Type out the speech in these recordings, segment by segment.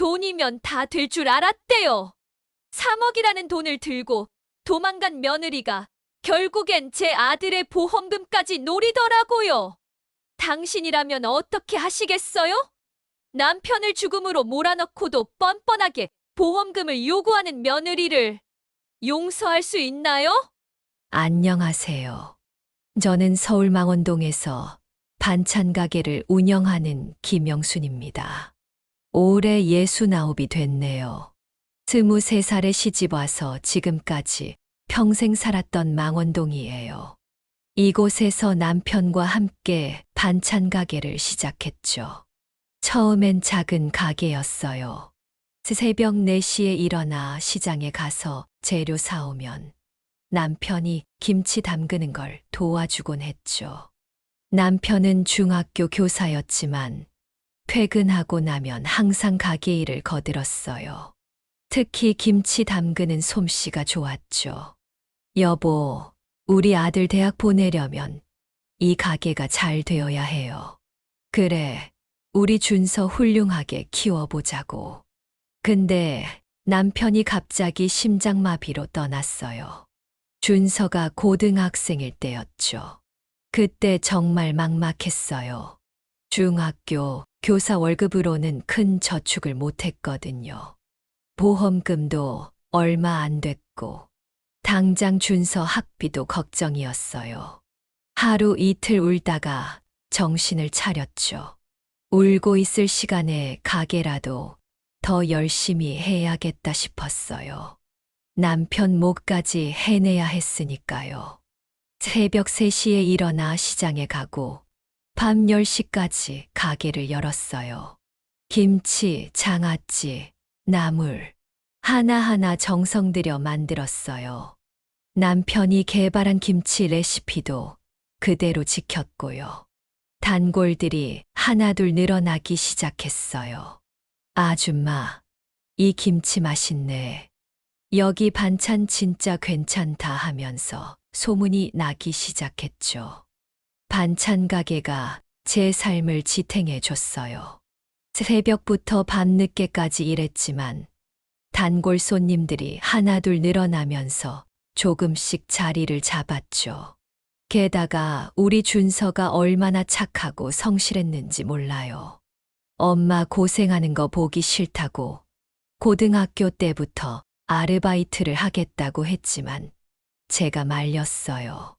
돈이면 다 될 줄 알았대요. 3억이라는 돈을 들고 도망간 며느리가 결국엔 제 아들의 보험금까지 노리더라고요. 당신이라면 어떻게 하시겠어요? 남편을 죽음으로 몰아넣고도 뻔뻔하게 보험금을 요구하는 며느리를 용서할 수 있나요? 안녕하세요. 저는 서울 망원동에서 반찬 가게를 운영하는 김영순입니다. 올해 69이 됐네요. 23살에 시집 와서 지금까지 평생 살았던 망원동이에요. 이곳에서 남편과 함께 반찬 가게를 시작했죠. 처음엔 작은 가게였어요. 새벽 4시에 일어나 시장에 가서 재료 사오면 남편이 김치 담그는 걸 도와주곤 했죠. 남편은 중학교 교사였지만 퇴근하고 나면 항상 가게 일을 거들었어요. 특히 김치 담그는 솜씨가 좋았죠. 여보, 우리 아들 대학 보내려면 이 가게가 잘 되어야 해요. 그래, 우리 준서 훌륭하게 키워보자고. 근데 남편이 갑자기 심장마비로 떠났어요. 준서가 고등학생일 때였죠. 그때 정말 막막했어요. 중학교 교사 월급으로는 큰 저축을 못했거든요. 보험금도 얼마 안 됐고, 당장 준서 학비도 걱정이었어요. 하루 이틀 울다가 정신을 차렸죠. 울고 있을 시간에 가게라도 더 열심히 해야겠다 싶었어요. 남편 목까지 해내야 했으니까요. 새벽 3시에 일어나 시장에 가고 밤 10시까지 가게를 열었어요. 김치, 장아찌, 나물, 하나하나 정성 들여 만들었어요. 남편이 개발한 김치 레시피도 그대로 지켰고요. 단골들이 하나둘 늘어나기 시작했어요. 아줌마, 이 김치 맛있네. 여기 반찬 진짜 괜찮다 하면서 소문이 나기 시작했죠. 반찬 가게가 제 삶을 지탱해 줬어요. 새벽부터 밤늦게까지 일했지만 단골 손님들이 하나둘 늘어나면서 조금씩 자리를 잡았죠. 게다가 우리 준서가 얼마나 착하고 성실했는지 몰라요. 엄마 고생하는 거 보기 싫다고 고등학교 때부터 아르바이트를 하겠다고 했지만 제가 말렸어요.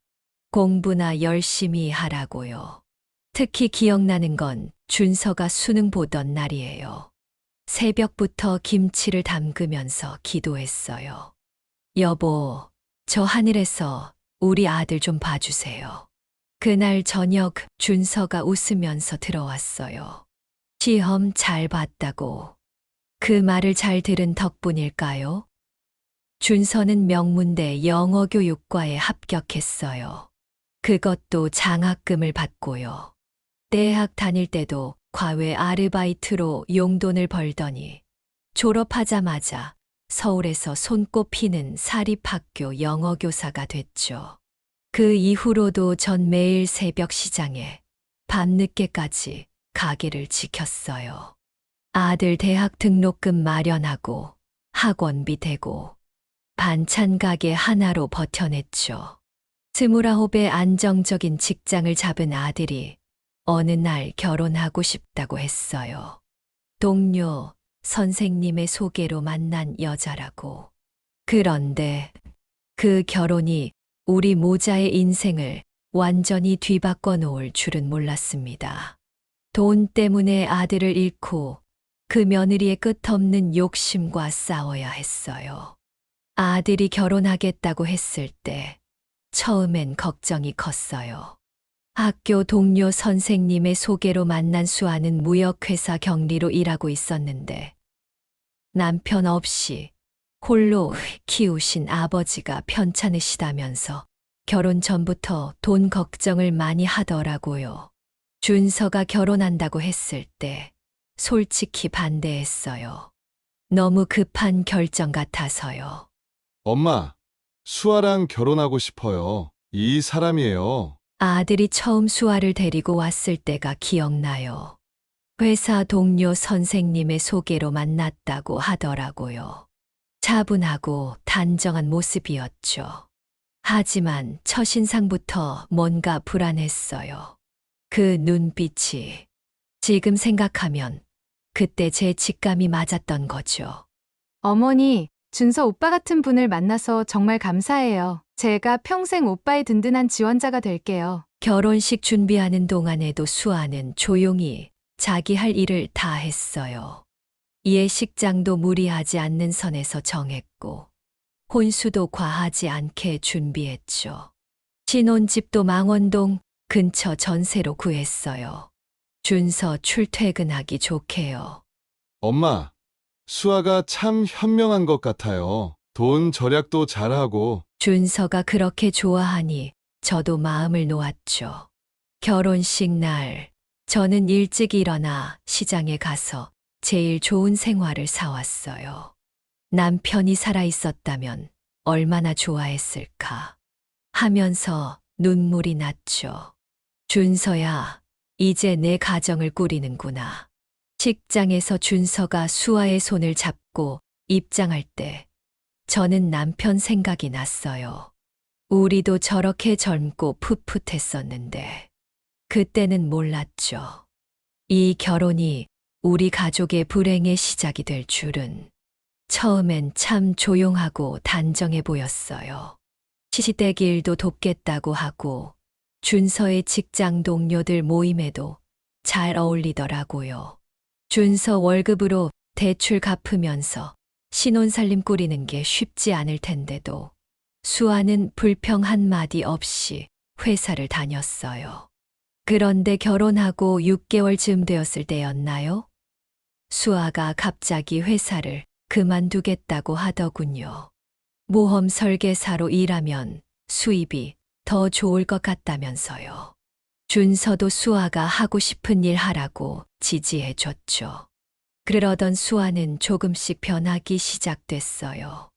공부나 열심히 하라고요. 특히 기억나는 건 준서가 수능 보던 날이에요. 새벽부터 김치를 담그면서 기도했어요. 여보, 저 하늘에서 우리 아들 좀 봐주세요. 그날 저녁 준서가 웃으면서 들어왔어요. 시험 잘 봤다고. 그 말을 잘 들은 덕분일까요? 준서는 명문대 영어교육과에 합격했어요. 그것도 장학금을 받고요. 대학 다닐 때도 과외 아르바이트로 용돈을 벌더니 졸업하자마자 서울에서 손꼽히는 사립학교 영어교사가 됐죠. 그 이후로도 전 매일 새벽 시장에 밤늦게까지 가게를 지켰어요. 아들 대학 등록금 마련하고 학원비 대고 반찬 가게 하나로 버텨냈죠. 29에 안정적인 직장을 잡은 아들이 어느 날 결혼하고 싶다고 했어요. 동료 선생님의 소개로 만난 여자라고. 그런데 그 결혼이 우리 모자의 인생을 완전히 뒤바꿔 놓을 줄은 몰랐습니다. 돈 때문에 아들을 잃고 그 며느리의 끝없는 욕심과 싸워야 했어요. 아들이 결혼하겠다고 했을 때 처음엔 걱정이 컸어요. 학교 동료 선생님의 소개로 만난 수아는 무역회사 경리로 일하고 있었는데 남편 없이 홀로 키우신 아버지가 편찮으시다면서 결혼 전부터 돈 걱정을 많이 하더라고요. 준서가 결혼한다고 했을 때 솔직히 반대했어요. 너무 급한 결정 같아서요. 엄마, 수아랑 결혼하고 싶어요. 이 사람이에요. 아들이 처음 수아를 데리고 왔을 때가 기억나요. 회사 동료 선생님의 소개로 만났다고 하더라고요. 차분하고 단정한 모습이었죠. 하지만 첫인상부터 뭔가 불안했어요. 그 눈빛이 지금 생각하면 그때 제 직감이 맞았던 거죠. 어머니, 준서 오빠 같은 분을 만나서 정말 감사해요. 제가 평생 오빠의 든든한 지원자가 될게요. 결혼식 준비하는 동안에도 수아는 조용히 자기 할 일을 다 했어요. 예식장도 무리하지 않는 선에서 정했고, 혼수도 과하지 않게 준비했죠. 신혼집도 망원동 근처 전세로 구했어요. 준서 출퇴근하기 좋게요. 엄마, 수아가 참 현명한 것 같아요. 돈 절약도 잘하고. 준서가 그렇게 좋아하니 저도 마음을 놓았죠. 결혼식 날, 저는 일찍 일어나 시장에 가서 제일 좋은 생화를 사왔어요. 남편이 살아있었다면 얼마나 좋아했을까 하면서 눈물이 났죠. 준서야, 이제 내 가정을 꾸리는구나. 식장에서 준서가 수아의 손을 잡고 입장할 때 저는 남편 생각이 났어요. 우리도 저렇게 젊고 풋풋했었는데 그때는 몰랐죠. 이 결혼이 우리 가족의 불행의 시작이 될 줄은. 처음엔 참 조용하고 단정해 보였어요. 시시댁 일도 돕겠다고 하고 준서의 직장 동료들 모임에도 잘 어울리더라고요. 준서 월급으로 대출 갚으면서 신혼살림 꾸리는 게 쉽지 않을 텐데도 수아는 불평 한마디 없이 회사를 다녔어요. 그런데 결혼하고 6개월쯤 되었을 때였나요? 수아가 갑자기 회사를 그만두겠다고 하더군요. 모험 설계사로 일하면 수입이 더 좋을 것 같다면서요. 준서도 수아가 하고 싶은 일 하라고 지지해 줬죠. 그러던 수아는 조금씩 변하기 시작됐어요.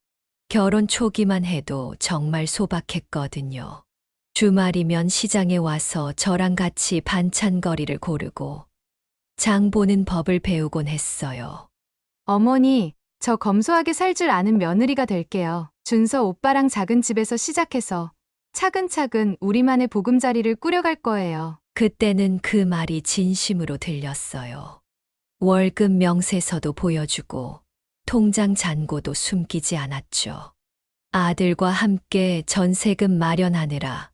결혼 초기만 해도 정말 소박했거든요. 주말이면 시장에 와서 저랑 같이 반찬거리를 고르고 장 보는 법을 배우곤 했어요. 어머니, 저 검소하게 살 줄 아는 며느리가 될게요. 준서 오빠랑 작은 집에서 시작해서 차근차근 우리만의 보금자리를 꾸려갈 거예요. 그때는 그 말이 진심으로 들렸어요. 월급 명세서도 보여주고 통장 잔고도 숨기지 않았죠. 아들과 함께 전세금 마련하느라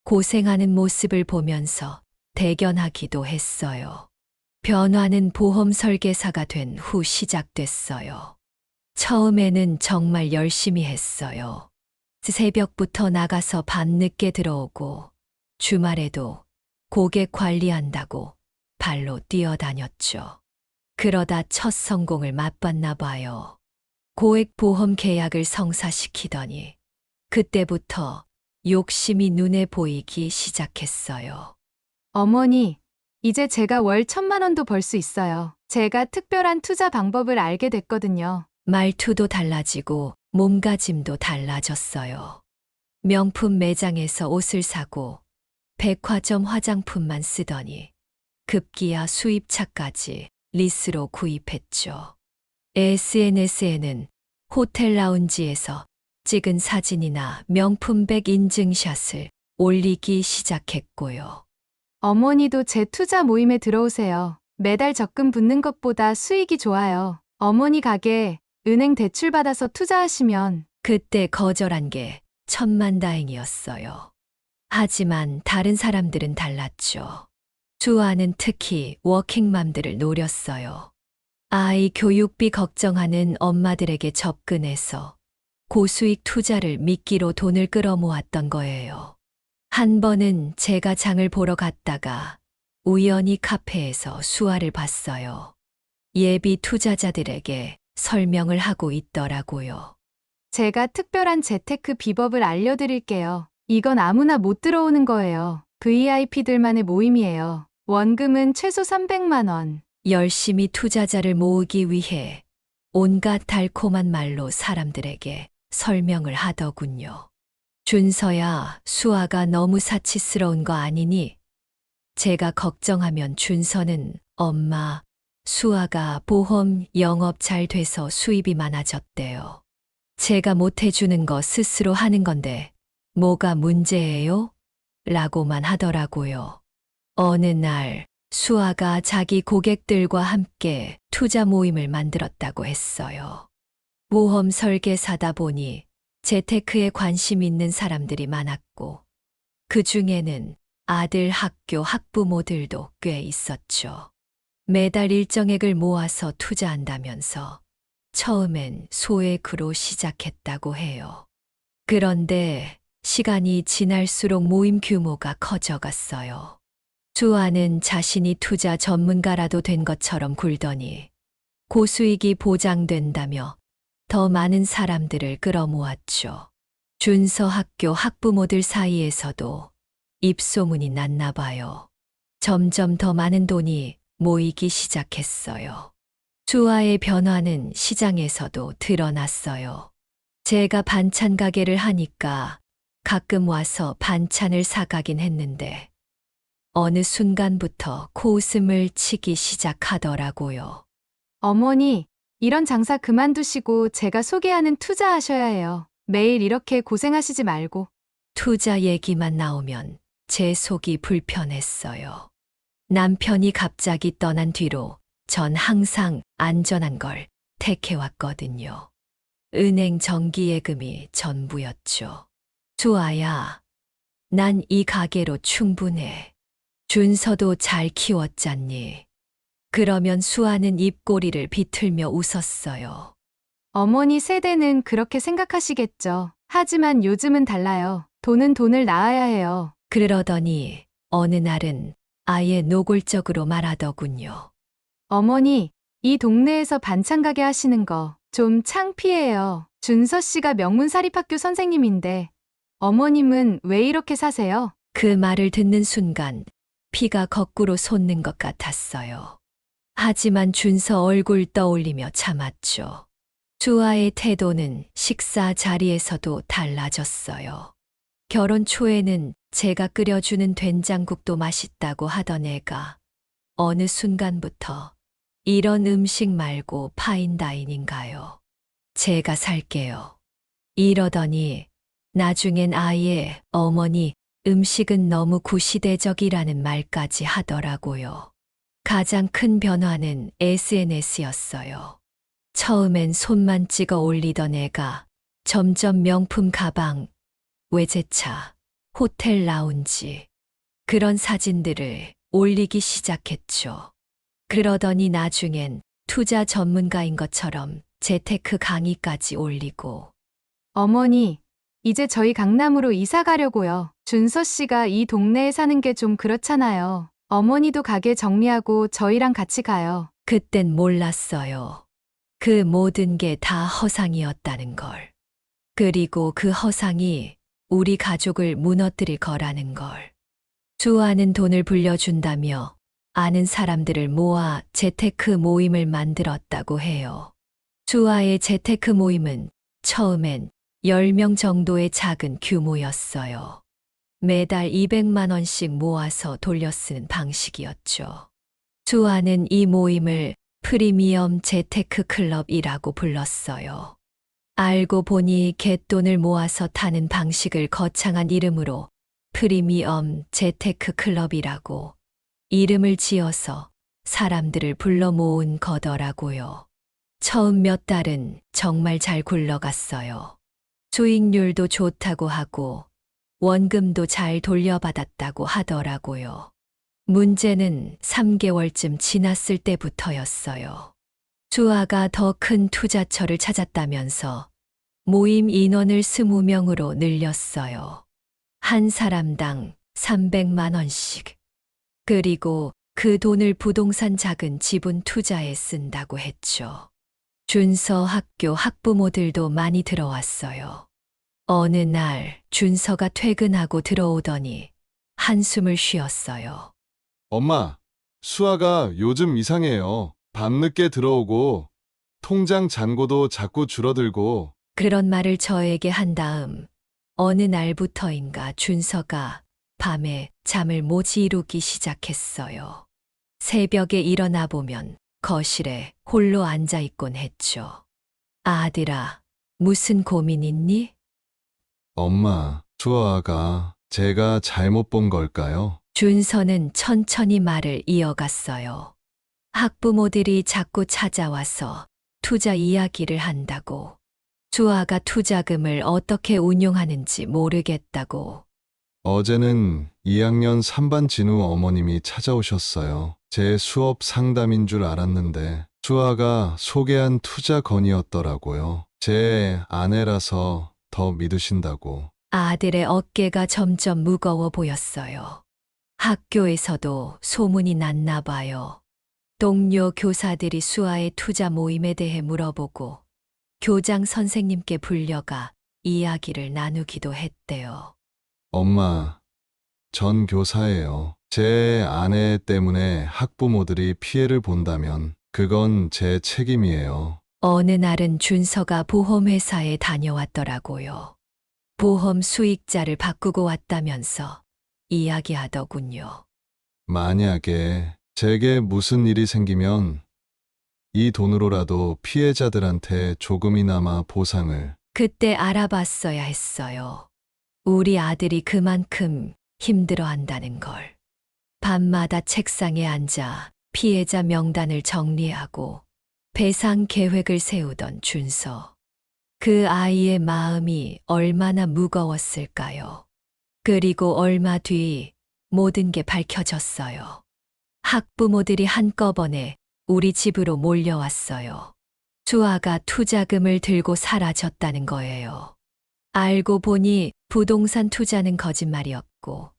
고생하는 모습을 보면서 대견하기도 했어요. 변화는 보험 설계사가 된 후 시작됐어요. 처음에는 정말 열심히 했어요. 새벽부터 나가서 밤늦게 들어오고 주말에도 고객 관리한다고 발로 뛰어다녔죠. 그러다 첫 성공을 맛봤나 봐요. 고액 보험 계약을 성사시키더니 그때부터 욕심이 눈에 보이기 시작했어요. 어머니, 이제 제가 월 1,000만 원도 벌 수 있어요. 제가 특별한 투자 방법을 알게 됐거든요. 말투도 달라지고 몸가짐도 달라졌어요. 명품 매장에서 옷을 사고 백화점 화장품만 쓰더니 급기야 수입차까지 리스로 구입했죠. SNS에는 호텔 라운지에서 찍은 사진이나 명품백 인증샷을 올리기 시작했고요. 어머니도 제 투자 모임에 들어오세요. 매달 적금 붙는 것보다 수익이 좋아요. 어머니 가게 은행 대출 받아서 투자하시면 그때 거절한 게 천만다행이었어요. 하지만 다른 사람들은 달랐죠. 수아는 특히 워킹맘들을 노렸어요. 아이 교육비 걱정하는 엄마들에게 접근해서 고수익 투자를 미끼로 돈을 끌어모았던 거예요. 한 번은 제가 장을 보러 갔다가 우연히 카페에서 수아를 봤어요. 예비 투자자들에게 설명을 하고 있더라고요. 제가 특별한 재테크 비법을 알려드릴게요. 이건 아무나 못 들어오는 거예요. VIP들만의 모임이에요. 원금은 최소 300만 원. 열심히 투자자를 모으기 위해 온갖 달콤한 말로 사람들에게 설명을 하더군요. 준서야, 수아가 너무 사치스러운 거 아니니? 제가 걱정하면 준서는 엄마, 수아가 보험 영업 잘 돼서 수입이 많아졌대요. 제가 못해주는 거 스스로 하는 건데 뭐가 문제예요? 라고만 하더라고요. 어느 날 수아가 자기 고객들과 함께 투자 모임을 만들었다고 했어요. 보험 설계사다 보니 재테크에 관심 있는 사람들이 많았고 그 중에는 아들 학교 학부모들도 꽤 있었죠. 매달 일정액을 모아서 투자한다면서 처음엔 소액으로 시작했다고 해요. 그런데 시간이 지날수록 모임 규모가 커져갔어요. 수아는 자신이 투자 전문가라도 된 것처럼 굴더니 고수익이 보장된다며 더 많은 사람들을 끌어모았죠. 준서 학교 학부모들 사이에서도 입소문이 났나 봐요. 점점 더 많은 돈이 모이기 시작했어요. 수아의 변화는 시장에서도 드러났어요. 제가 반찬 가게를 하니까 가끔 와서 반찬을 사가긴 했는데 어느 순간부터 코웃음을 치기 시작하더라고요. 어머니, 이런 장사 그만두시고 제가 소개하는 투자하셔야 해요. 매일 이렇게 고생하시지 말고. 투자 얘기만 나오면 제 속이 불편했어요. 남편이 갑자기 떠난 뒤로 전 항상 안전한 걸 택해왔거든요. 은행 정기예금이 전부였죠. 수아야, 난 이 가게로 충분해. 준서도 잘 키웠잖니. 그러면 수아는 입꼬리를 비틀며 웃었어요. 어머니 세대는 그렇게 생각하시겠죠. 하지만 요즘은 달라요. 돈은 돈을 낳아야 해요. 그러더니 어느 날은 아예 노골적으로 말하더군요. 어머니, 이 동네에서 반찬 가게 하시는 거 좀 창피해요. 준서 씨가 명문 사립학교 선생님인데 어머님은 왜 이렇게 사세요? 그 말을 듣는 순간 피가 거꾸로 솟는 것 같았어요. 하지만 준서 얼굴 떠올리며 참았죠. 수아의 태도는 식사 자리에서도 달라졌어요. 결혼 초에는 제가 끓여주는 된장국도 맛있다고 하던 애가 어느 순간부터 이런 음식 말고 파인다이닝가요. 제가 살게요. 이러더니 나중엔 아예 어머니 음식은 너무 구시대적이라는 말까지 하더라고요. 가장 큰 변화는 SNS였어요. 처음엔 손만 찍어 올리던 애가 점점 명품 가방, 외제차, 호텔 라운지, 그런 사진들을 올리기 시작했죠. 그러더니 나중엔 투자 전문가인 것처럼 재테크 강의까지 올리고. 어머니, 이제 저희 강남으로 이사 가려고요. 준서 씨가 이 동네에 사는 게 좀 그렇잖아요. 어머니도 가게 정리하고 저희랑 같이 가요. 그땐 몰랐어요. 그 모든 게 다 허상이었다는 걸. 그리고 그 허상이 우리 가족을 무너뜨릴 거라는 걸. 수아는 돈을 불려준다며 아는 사람들을 모아 재테크 모임을 만들었다고 해요. 수아의 재테크 모임은 처음엔 10명 정도의 작은 규모였어요. 매달 200만 원씩 모아서 돌려쓰는 방식이었죠. 수아는 이 모임을 프리미엄 재테크 클럽이라고 불렀어요. 알고 보니 갯돈을 모아서 타는 방식을 거창한 이름으로 프리미엄 재테크 클럽이라고 이름을 지어서 사람들을 불러 모은 거더라고요. 처음 몇 달은 정말 잘 굴러갔어요. 수익률도 좋다고 하고 원금도 잘 돌려받았다고 하더라고요. 문제는 3개월쯤 지났을 때부터였어요. 수아가 더 큰 투자처를 찾았다면서 모임 인원을 20명으로 늘렸어요. 한 사람당 300만 원씩. 그리고 그 돈을 부동산 작은 지분 투자에 쓴다고 했죠. 준서 학교 학부모들도 많이 들어왔어요. 어느 날 준서가 퇴근하고 들어오더니 한숨을 쉬었어요. 엄마, 수아가 요즘 이상해요. 밤늦게 들어오고 통장 잔고도 자꾸 줄어들고. 그런 말을 저에게 한 다음 어느 날부터인가 준서가 밤에 잠을 못 이루기 시작했어요. 새벽에 일어나 보면 거실에 홀로 앉아 있곤 했죠. 아들아, 무슨 고민 있니? 엄마, 수아가 제가 잘못 본 걸까요? 준서는 천천히 말을 이어갔어요. 학부모들이 자꾸 찾아와서 투자 이야기를 한다고. 수아가 투자금을 어떻게 운용하는지 모르겠다고. 어제는 2학년 3반 진우 어머님이 찾아오셨어요. 제 수업 상담인 줄 알았는데 수아가 소개한 투자 건이었더라고요. 제 아내라서 더 믿으신다고. 아들의 어깨가 점점 무거워 보였어요. 학교에서도 소문이 났나 봐요. 동료 교사들이 수아의 투자 모임에 대해 물어보고 교장 선생님께 불려가 이야기를 나누기도 했대요. 엄마, 전 교사예요. 제 아내 때문에 학부모들이 피해를 본다면 그건 제 책임이에요. 어느 날은 준서가 보험회사에 다녀왔더라고요. 보험 수익자를 바꾸고 왔다면서 이야기하더군요. 만약에 제게 무슨 일이 생기면 이 돈으로라도 피해자들한테 조금이나마 보상을. 그때 알아봤어야 했어요. 우리 아들이 그만큼 힘들어 한다는 걸. 밤마다 책상에 앉아 피해자 명단을 정리하고 배상 계획을 세우던 준서. 그 아이의 마음이 얼마나 무거웠을까요? 그리고 얼마 뒤 모든 게 밝혀졌어요. 학부모들이 한꺼번에 우리 집으로 몰려왔어요. 수아가 투자금을 들고 사라졌다는 거예요. 알고 보니 부동산 투자는 거짓말이었고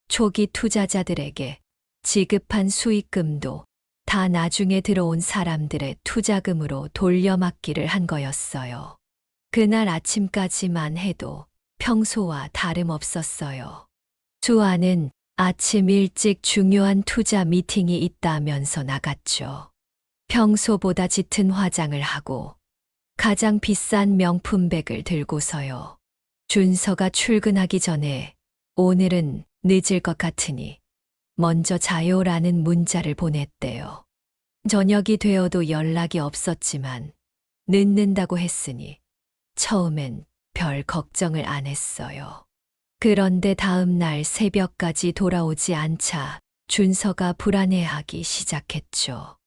초기 투자자들에게 지급한 수익금도 다 나중에 들어온 사람들의 투자금으로 돌려막기를 한 거였어요. 그날 아침까지만 해도 평소와 다름없었어요. 수아는 아침 일찍 중요한 투자 미팅이 있다면서 나갔죠. 평소보다 짙은 화장을 하고 가장 비싼 명품백을 들고서요. 준서가 출근하기 전에 오늘은 늦을 것 같으니 먼저 자요라는 문자를 보냈대요. 저녁이 되어도 연락이 없었지만 늦는다고 했으니 처음엔 별 걱정을 안 했어요. 그런데 다음 날 새벽까지 돌아오지 않자 준서가 불안해하기 시작했죠.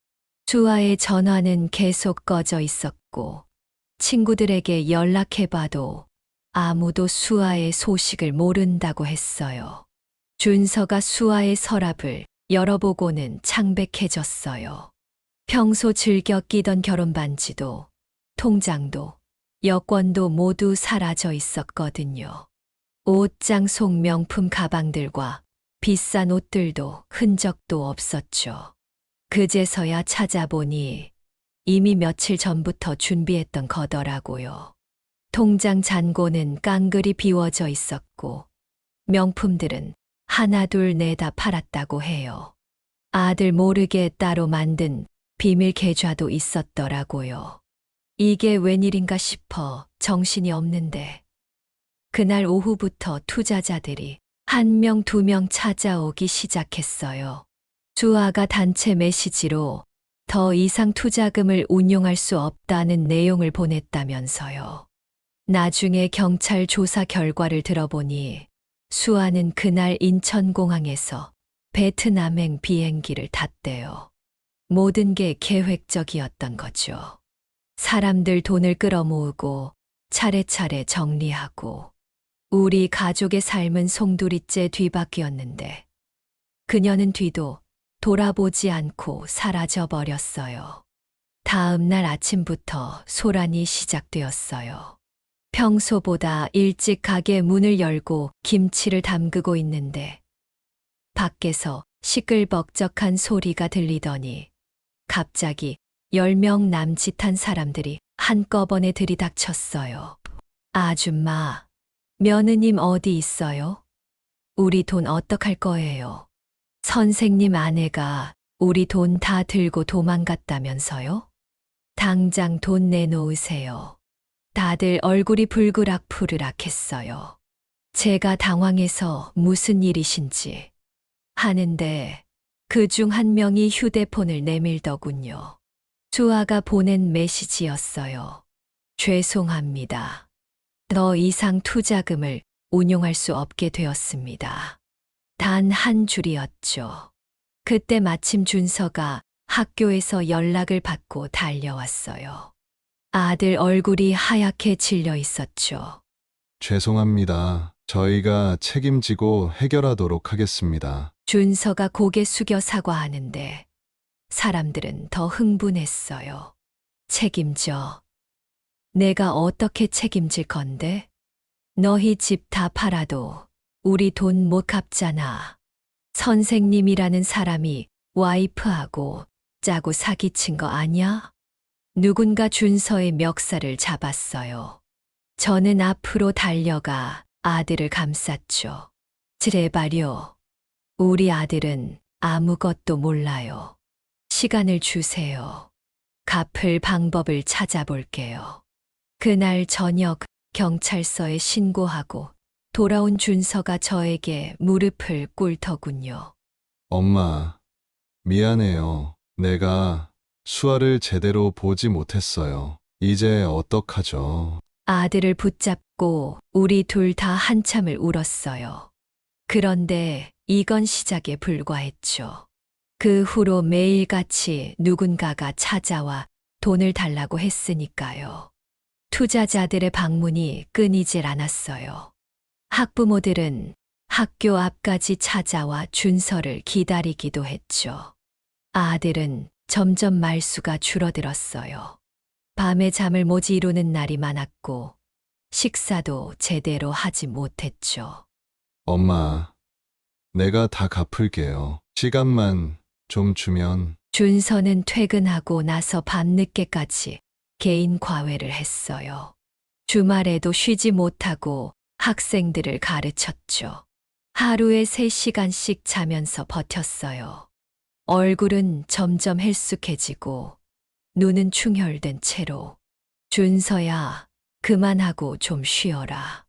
수아의 전화는 계속 꺼져 있었고 친구들에게 연락해봐도 아무도 수아의 소식을 모른다고 했어요. 준서가 수아의 서랍을 열어보고는 창백해졌어요. 평소 즐겨 끼던 결혼반지도, 통장도, 여권도 모두 사라져 있었거든요. 옷장 속 명품 가방들과 비싼 옷들도 흔적도 없었죠. 그제서야 찾아보니 이미 며칠 전부터 준비했던 거더라고요. 통장 잔고는 깡그리 비워져 있었고 명품들은 하나둘 내다 팔았다고 해요. 아들 모르게 따로 만든 비밀 계좌도 있었더라고요. 이게 웬일인가 싶어 정신이 없는데 그날 오후부터 투자자들이 한 명, 두 명 찾아오기 시작했어요. 수아가 단체 메시지로 더 이상 투자금을 운용할 수 없다는 내용을 보냈다면서요. 나중에 경찰 조사 결과를 들어보니 수아는 그날 인천공항에서 베트남행 비행기를 탔대요. 모든 게 계획적이었던 거죠. 사람들 돈을 끌어모으고 차례차례 정리하고 우리 가족의 삶은 송두리째 뒤바뀌었는데 그녀는 뒤도 돌아보지 않고 사라져 버렸어요. 다음 날 아침부터 소란이 시작되었어요. 평소보다 일찍 가게 문을 열고 김치를 담그고 있는데 밖에서 시끌벅적한 소리가 들리더니 갑자기 10명 남짓한 사람들이 한꺼번에 들이닥쳤어요. 아줌마, 며느님 어디 있어요? 우리 돈 어떡할 거예요? 선생님 아내가 우리 돈 다 들고 도망갔다면서요? 당장 돈 내놓으세요. 다들 얼굴이 불그락푸르락 했어요. 제가 당황해서 무슨 일이신지 하는데 그 중 한 명이 휴대폰을 내밀더군요. 수아가 보낸 메시지였어요. 죄송합니다. 더 이상 투자금을 운용할 수 없게 되었습니다. 단 한 줄이었죠. 그때 마침 준서가 학교에서 연락을 받고 달려왔어요. 아들 얼굴이 하얗게 질려 있었죠. 죄송합니다. 저희가 책임지고 해결하도록 하겠습니다. 준서가 고개 숙여 사과하는데 사람들은 더 흥분했어요. 책임져. 내가 어떻게 책임질 건데? 너희 집 다 팔아도 우리 돈 못 갚잖아. 선생님이라는 사람이 와이프하고 짜고 사기친 거 아냐? 누군가 준서의 멱살을 잡았어요. 저는 앞으로 달려가 아들을 감쌌죠. 제발요. 우리 아들은 아무것도 몰라요. 시간을 주세요. 갚을 방법을 찾아볼게요. 그날 저녁 경찰서에 신고하고 돌아온 준서가 저에게 무릎을 꿇더군요. 엄마, 미안해요. 내가 수아를 제대로 보지 못했어요. 이제 어떡하죠? 아들을 붙잡고 우리 둘 다 한참을 울었어요. 그런데 이건 시작에 불과했죠. 그 후로 매일같이 누군가가 찾아와 돈을 달라고 했으니까요. 투자자들의 방문이 끊이질 않았어요. 학부모들은 학교 앞까지 찾아와 준서를 기다리기도 했죠. 아들은 점점 말수가 줄어들었어요. 밤에 잠을 못 이루는 날이 많았고 식사도 제대로 하지 못했죠. 엄마, 내가 다 갚을게요. 시간만 좀 주면. 준서는 퇴근하고 나서 밤늦게까지 개인 과외를 했어요. 주말에도 쉬지 못하고 학생들을 가르쳤죠. 하루에 3시간씩 자면서 버텼어요. 얼굴은 점점 헬쑥해지고 눈은 충혈된 채로 준서야, 그만하고 좀 쉬어라.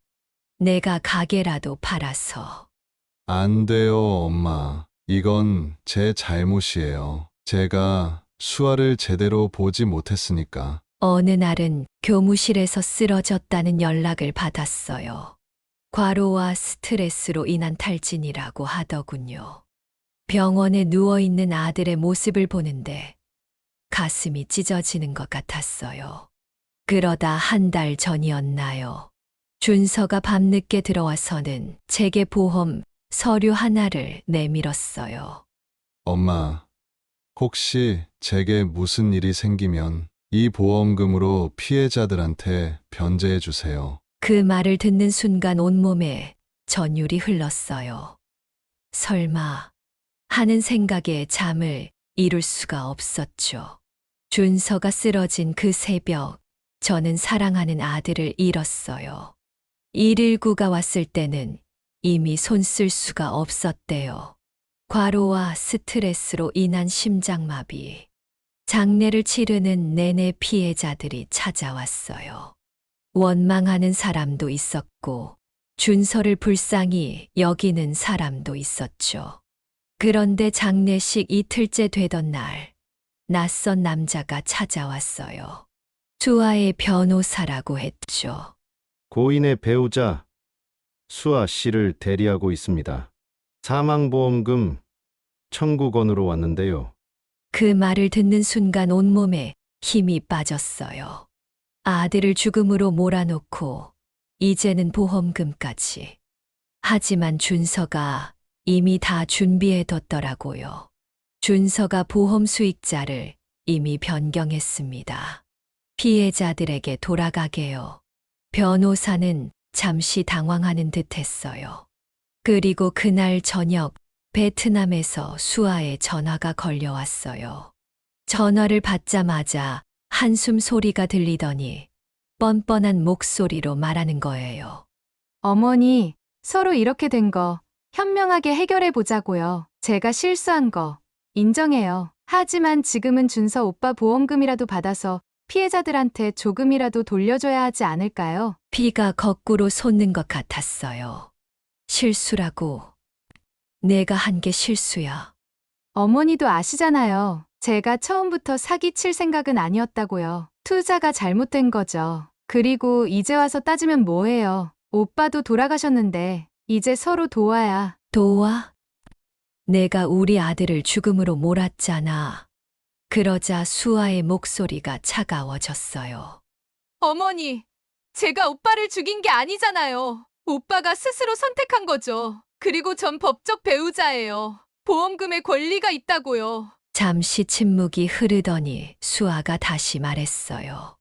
내가 가게라도 팔아서. 안 돼요, 엄마. 이건 제 잘못이에요. 제가 수아를 제대로 보지 못했으니까. 어느 날은 교무실에서 쓰러졌다는 연락을 받았어요. 과로와 스트레스로 인한 탈진이라고 하더군요. 병원에 누워있는 아들의 모습을 보는데 가슴이 찢어지는 것 같았어요. 그러다 한 달 전이었나요? 준서가 밤늦게 들어와서는 제게 보험 서류 하나를 내밀었어요. 엄마, 혹시 제게 무슨 일이 생기면 이 보험금으로 피해자들한테 변제해 주세요. 그 말을 듣는 순간 온몸에 전율이 흘렀어요. 설마 하는 생각에 잠을 이룰 수가 없었죠. 준서가 쓰러진 그 새벽, 저는 사랑하는 아들을 잃었어요. 119가 왔을 때는 이미 손 쓸 수가 없었대요. 과로와 스트레스로 인한 심장마비. 장례를 치르는 내내 피해자들이 찾아왔어요. 원망하는 사람도 있었고, 준서를 불쌍히 여기는 사람도 있었죠. 그런데 장례식 이틀째 되던 날, 낯선 남자가 찾아왔어요. 수아의 변호사라고 했죠. 고인의 배우자 수아 씨를 대리하고 있습니다. 사망보험금 청구건으로 왔는데요. 그 말을 듣는 순간 온몸에 힘이 빠졌어요. 아들을 죽음으로 몰아놓고 이제는 보험금까지. 하지만 준서가 이미 다 준비해뒀더라고요. 준서가 보험 수익자를 이미 변경했습니다. 피해자들에게 돌아가게요. 변호사는 잠시 당황하는 듯 했어요. 그리고 그날 저녁 베트남에서 수아의 전화가 걸려왔어요. 전화를 받자마자 한숨 소리가 들리더니 뻔뻔한 목소리로 말하는 거예요. 어머니, 서로 이렇게 된 거 현명하게 해결해 보자고요. 제가 실수한 거 인정해요. 하지만 지금은 준서 오빠 보험금이라도 받아서 피해자들한테 조금이라도 돌려줘야 하지 않을까요? 피가 거꾸로 솟는 것 같았어요. 실수라고. 내가 한 게 실수야. 어머니도 아시잖아요. 제가 처음부터 사기칠 생각은 아니었다고요. 투자가 잘못된 거죠. 그리고 이제 와서 따지면 뭐해요. 오빠도 돌아가셨는데 이제 서로 도와야. 도와? 내가 우리 아들을 죽음으로 몰았잖아. 그러자 수아의 목소리가 차가워졌어요. 어머니, 제가 오빠를 죽인 게 아니잖아요. 오빠가 스스로 선택한 거죠. 그리고 전 법적 배우자예요. 보험금에 권리가 있다고요. 잠시 침묵이 흐르더니 수아가 다시 말했어요.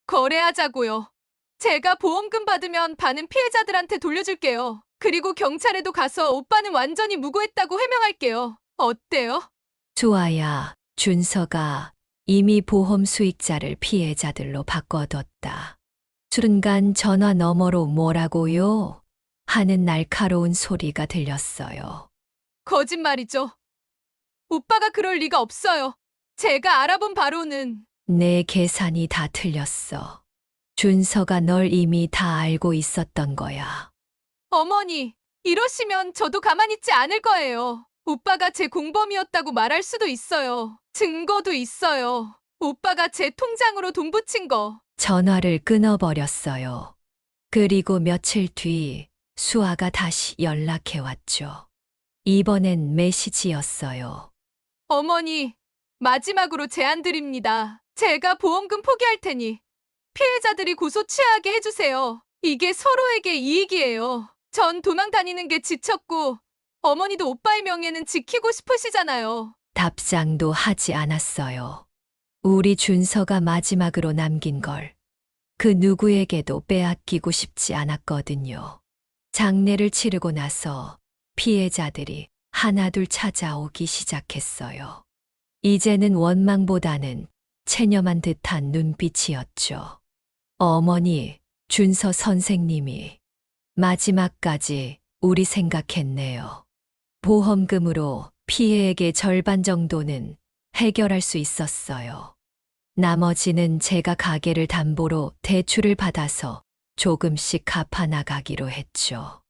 거래하자고요. 제가 보험금 받으면 반은 피해자들한테 돌려줄게요. 그리고 경찰에도 가서 오빠는 완전히 무고했다고 해명할게요. 어때요? 수아야, 준서가 이미 보험 수익자를 피해자들로 바꿔뒀다. 순간 전화 너머로 뭐라고요? 하는 날카로운 소리가 들렸어요. 거짓말이죠. 오빠가 그럴 리가 없어요. 제가 알아본 바로는 내 계산이 다 틀렸어. 준서가 널 이미 다 알고 있었던 거야. 어머니, 이러시면 저도 가만히 있지 않을 거예요. 오빠가 제 공범이었다고 말할 수도 있어요. 증거도 있어요. 오빠가 제 통장으로 돈 붙인 거. 전화를 끊어버렸어요. 그리고 며칠 뒤 수아가 다시 연락해왔죠. 이번엔 메시지였어요. 어머니, 마지막으로 제안 드립니다. 제가 보험금 포기할 테니 피해자들이 고소 취하게 해주세요. 이게 서로에게 이익이에요. 전 도망 다니는 게 지쳤고 어머니도 오빠의 명예는 지키고 싶으시잖아요. 답장도 하지 않았어요. 우리 준서가 마지막으로 남긴 걸 그 누구에게도 빼앗기고 싶지 않았거든요. 장례를 치르고 나서 피해자들이 하나둘 찾아오기 시작했어요. 이제는 원망보다는 체념한 듯한 눈빛이었죠. 어머니, 준서 선생님이 마지막까지 우리 생각했네요. 보험금으로 피해액의 절반 정도는 해결할 수 있었어요. 나머지는 제가 가게를 담보로 대출을 받아서 조금씩 갚아나가기로 했죠.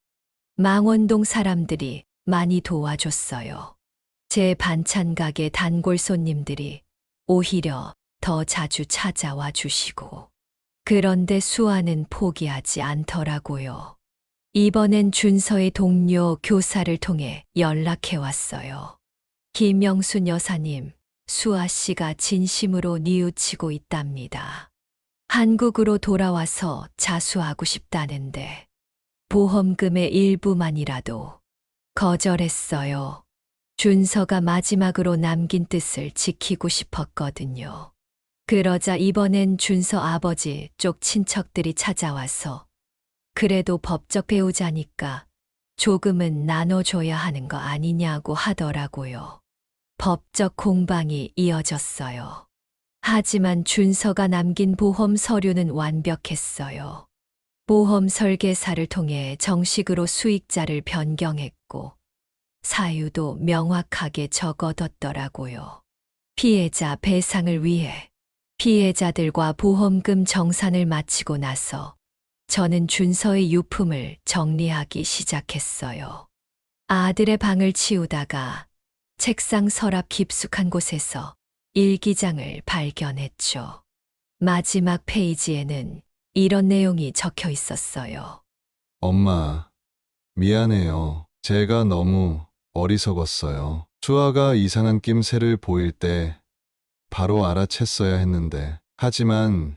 망원동 사람들이 많이 도와줬어요. 제 반찬 가게 단골 손님들이 오히려 더 자주 찾아와 주시고. 그런데 수아는 포기하지 않더라고요. 이번엔 준서의 동료 교사를 통해 연락해 왔어요. 김영순 여사님, 수아 씨가 진심으로 뉘우치고 있답니다. 한국으로 돌아와서 자수하고 싶다는데 보험금의 일부만이라도 거절했어요. 준서가 마지막으로 남긴 뜻을 지키고 싶었거든요. 그러자 이번엔 준서 아버지 쪽 친척들이 찾아와서 그래도 법적 배우자니까 조금은 나눠줘야 하는 거 아니냐고 하더라고요. 법적 공방이 이어졌어요. 하지만 준서가 남긴 보험 서류는 완벽했어요. 보험 설계사를 통해 정식으로 수익자를 변경했고 사유도 명확하게 적어뒀더라고요. 피해자 배상을 위해 피해자들과 보험금 정산을 마치고 나서 저는 준서의 유품을 정리하기 시작했어요. 아들의 방을 치우다가 책상 서랍 깊숙한 곳에서 일기장을 발견했죠. 마지막 페이지에는 이런 내용이 적혀 있었어요. 엄마, 미안해요. 제가 너무 어리석었어요. 수아가 이상한 낌새를 보일 때 바로 알아챘어야 했는데, 하지만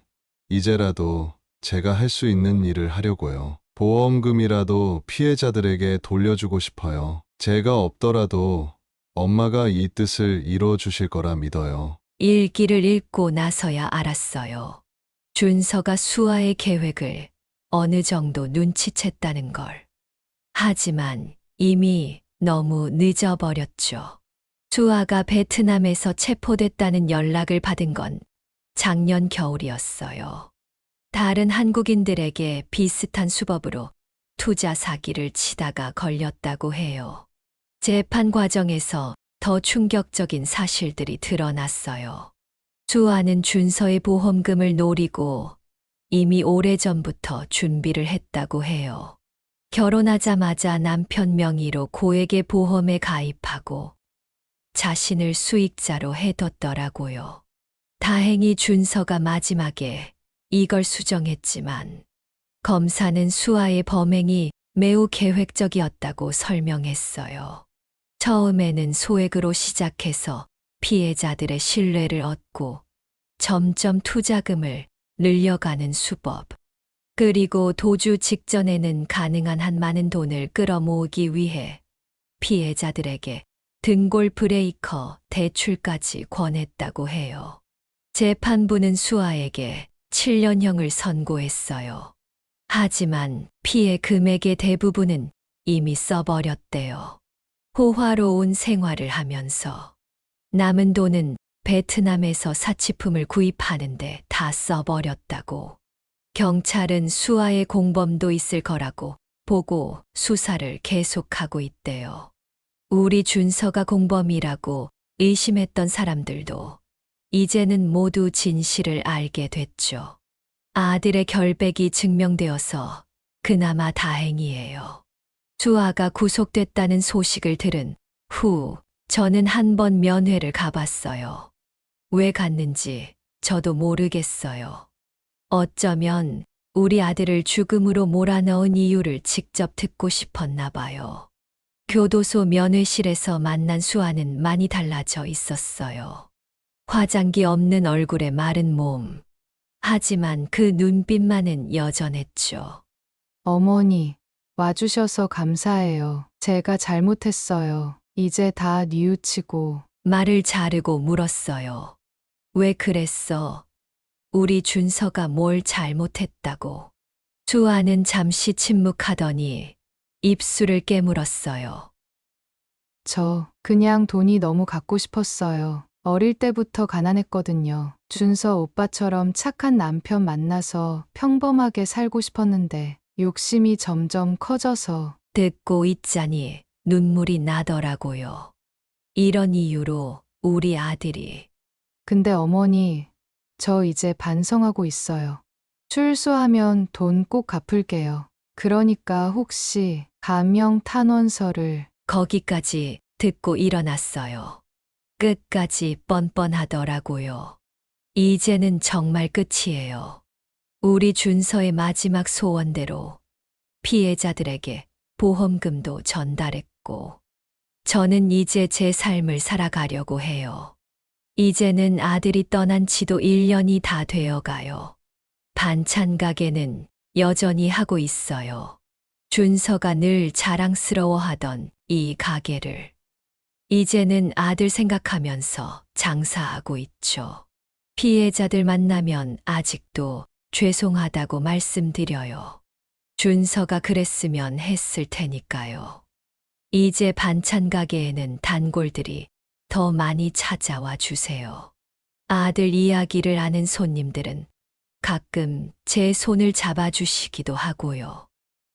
이제라도 제가 할 수 있는 일을 하려고요. 보험금이라도 피해자들에게 돌려주고 싶어요. 제가 없더라도 엄마가 이 뜻을 이뤄 주실 거라 믿어요. 일기를 읽고 나서야 알았어요. 준서가 수아의 계획을 어느 정도 눈치챘다는 걸. 하지만 이미 너무 늦어버렸죠. 수아가 베트남에서 체포됐다는 연락을 받은 건 작년 겨울이었어요. 다른 한국인들에게 비슷한 수법으로 투자 사기를 치다가 걸렸다고 해요. 재판 과정에서 더 충격적인 사실들이 드러났어요. 수아는 준서의 보험금을 노리고 이미 오래전부터 준비를 했다고 해요. 결혼하자마자 남편 명의로 고액의 보험에 가입하고 자신을 수익자로 해뒀더라고요. 다행히 준서가 마지막에 이걸 수정했지만 검사는 수아의 범행이 매우 계획적이었다고 설명했어요. 처음에는 소액으로 시작해서 피해자들의 신뢰를 얻고 점점 투자금을 늘려가는 수법. 그리고 도주 직전에는 가능한 한 많은 돈을 끌어모으기 위해 피해자들에게 등골 브레이커 대출까지 권했다고 해요. 재판부는 수아에게 7년형을 선고했어요. 하지만 피해 금액의 대부분은 이미 써버렸대요. 호화로운 생활을 하면서 남은 돈은 베트남에서 사치품을 구입하는데 다 써버렸다고. 경찰은 수아의 공범도 있을 거라고 보고 수사를 계속하고 있대요. 우리 준서가 공범이라고 의심했던 사람들도 이제는 모두 진실을 알게 됐죠. 아들의 결백이 증명되어서 그나마 다행이에요. 수아가 구속됐다는 소식을 들은 후 저는 한 번 면회를 가봤어요. 왜 갔는지 저도 모르겠어요. 어쩌면 우리 아들을 죽음으로 몰아넣은 이유를 직접 듣고 싶었나 봐요. 교도소 면회실에서 만난 수아는 많이 달라져 있었어요. 화장기 없는 얼굴에 마른 몸. 하지만 그 눈빛만은 여전했죠. 어머니, 와주셔서 감사해요. 제가 잘못했어요. 이제 다 뉘우치고. 말을 자르고 물었어요. 왜 그랬어? 우리 준서가 뭘 잘못했다고. 수아는 잠시 침묵하더니 입술을 깨물었어요. 저 그냥 돈이 너무 갖고 싶었어요. 어릴 때부터 가난했거든요. 준서 오빠처럼 착한 남편 만나서 평범하게 살고 싶었는데 욕심이 점점 커져서. 듣고 있자니 눈물이 나더라고요. 이런 이유로 우리 아들이. 근데 어머니, 저 이제 반성하고 있어요. 출소하면 돈 꼭 갚을게요. 그러니까 혹시 감형 탄원서를. 거기까지 듣고 일어났어요. 끝까지 뻔뻔하더라고요. 이제는 정말 끝이에요. 우리 준서의 마지막 소원대로 피해자들에게 보험금도 전달했고, 저는 이제 제 삶을 살아가려고 해요. 이제는 아들이 떠난 지도 1년이 다 되어 가요. 반찬 가게는 여전히 하고 있어요. 준서가 늘 자랑스러워하던 이 가게를. 이제는 아들 생각하면서 장사하고 있죠. 피해자들 만나면 아직도 죄송하다고 말씀드려요. 준서가 그랬으면 했을 테니까요. 이제 반찬 가게에는 단골들이 더 많이 찾아와 주세요. 아들 이야기를 아는 손님들은 가끔 제 손을 잡아주시기도 하고요.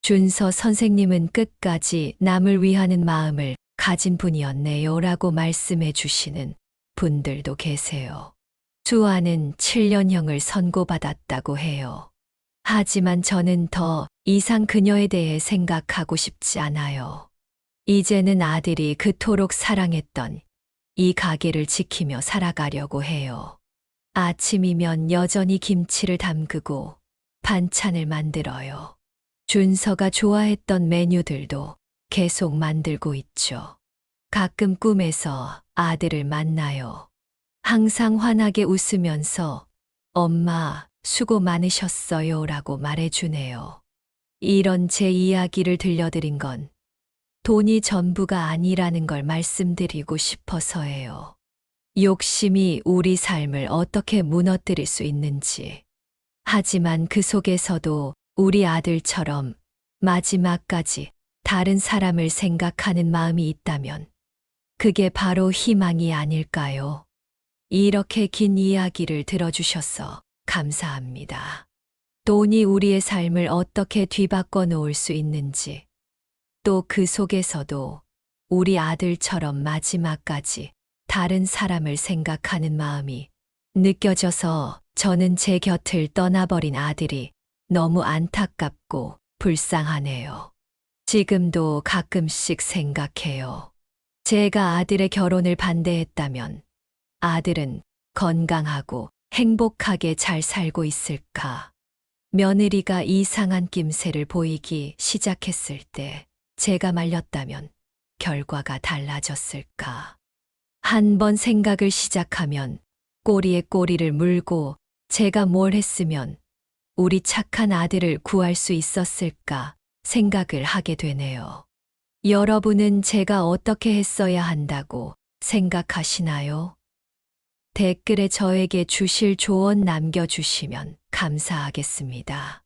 준서 선생님은 끝까지 남을 위하는 마음을 가진 분이었네요 라고 말씀해 주시는 분들도 계세요. 수아는 7년형을 선고받았다고 해요. 하지만 저는 더 이상 그녀에 대해 생각하고 싶지 않아요. 이제는 아들이 그토록 사랑했던 이 가게를 지키며 살아가려고 해요. 아침이면 여전히 김치를 담그고 반찬을 만들어요. 준서가 좋아했던 메뉴들도 계속 만들고 있죠. 가끔 꿈에서 아들을 만나요. 항상 환하게 웃으면서 엄마 수고 많으셨어요 라고 말해주네요. 이런 제 이야기를 들려드린 건 돈이 전부가 아니라는 걸 말씀드리고 싶어서예요. 욕심이 우리 삶을 어떻게 무너뜨릴 수 있는지. 하지만 그 속에서도 우리 아들처럼 마지막까지 다른 사람을 생각하는 마음이 있다면 그게 바로 희망이 아닐까요? 이렇게 긴 이야기를 들어주셔서 감사합니다. 돈이 우리의 삶을 어떻게 뒤바꿔 놓을 수 있는지, 또 그 속에서도 우리 아들처럼 마지막까지 다른 사람을 생각하는 마음이 느껴져서 저는 제 곁을 떠나버린 아들이 너무 안타깝고 불쌍하네요. 지금도 가끔씩 생각해요. 제가 아들의 결혼을 반대했다면 아들은 건강하고 행복하게 잘 살고 있을까? 며느리가 이상한 낌새를 보이기 시작했을 때 제가 말렸다면 결과가 달라졌을까? 한 번 생각을 시작하면 꼬리에 꼬리를 물고 제가 뭘 했으면 우리 착한 아들을 구할 수 있었을까 생각을 하게 되네요. 여러분은 제가 어떻게 했어야 한다고 생각하시나요? 댓글에 저에게 주실 조언 남겨주시면 감사하겠습니다.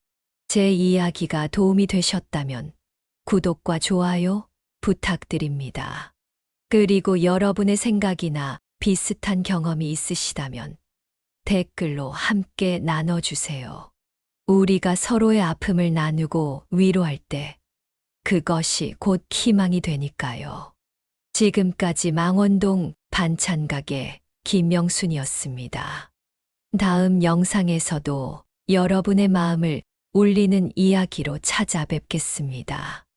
제 이야기가 도움이 되셨다면 구독과 좋아요 부탁드립니다. 그리고 여러분의 생각이나 비슷한 경험이 있으시다면 댓글로 함께 나눠주세요. 우리가 서로의 아픔을 나누고 위로할 때 그것이 곧 희망이 되니까요. 지금까지 망원동 반찬가게 김명순이었습니다. 다음 영상에서도 여러분의 마음을 울리는 이야기로 찾아뵙겠습니다.